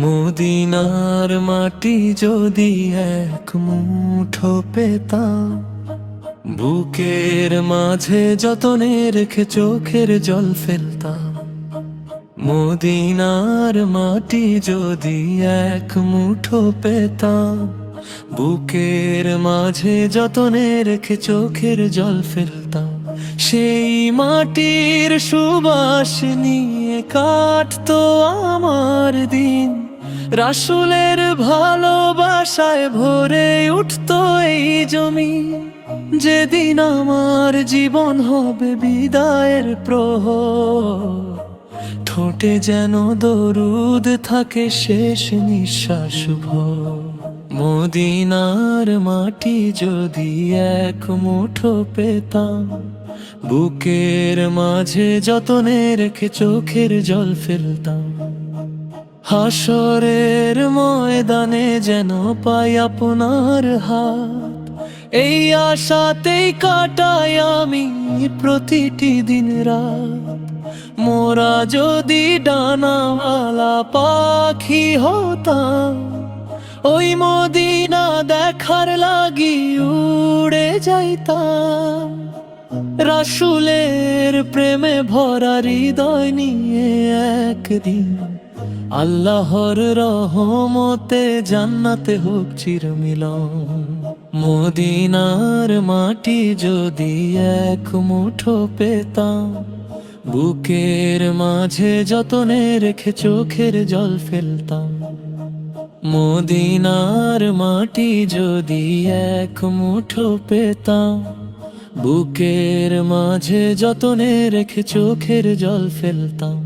মদিনার মাটি যদি এক মুঠো পেতাম, বুকের মাঝে যতনে রেখে চোখের জল ফেলতাম। মদিনার মাটি যদি এক মুঠো পেতাম, বুকের মাঝে যতনে রেখে চোখের জল ফেলতাম। সেই মাটির সুবাস নিয়ে কাটতো আমার দিন, রাসূলের ভালোবাসায় ভরে উঠতো এই জমি। যেদিন আমার জীবন হবে বিদায়ের প্রহর, ঠোঁটে যেন দরুদ থাকে শেষ নিঃশ্বাস ভর। মদিনার মাটি যদি এক মুঠো পেতাম, বুকের মাঝে যতনে রেখে চোখের জল ফেলতাম। হাসরের ময়দানে যেন পাই আপনার হাত, এই আশাতেই কাটাই আমি প্রতিটি দিন রাত। মোরা যদি ডানাওয়ালা পাখি হতাম, ওই মদিনা দেখার লাগি উড়ে যাইতাম। রাসূলের প্রেমে ভরা হৃদয় নিয়ে একদিন আল্লাহর রহমতে জান্নাতে হোক চিরমিলন। মদিনার মাটি যদি এক মুঠো পেতাম, বুকের মাঝে যতনে রেখে চোখের জল ফেলতাম। মদিনার মাটি যদি এক মুঠো পেতাম, বুকের মাঝে যতনে রেখে চোখের জল ফেলতাম।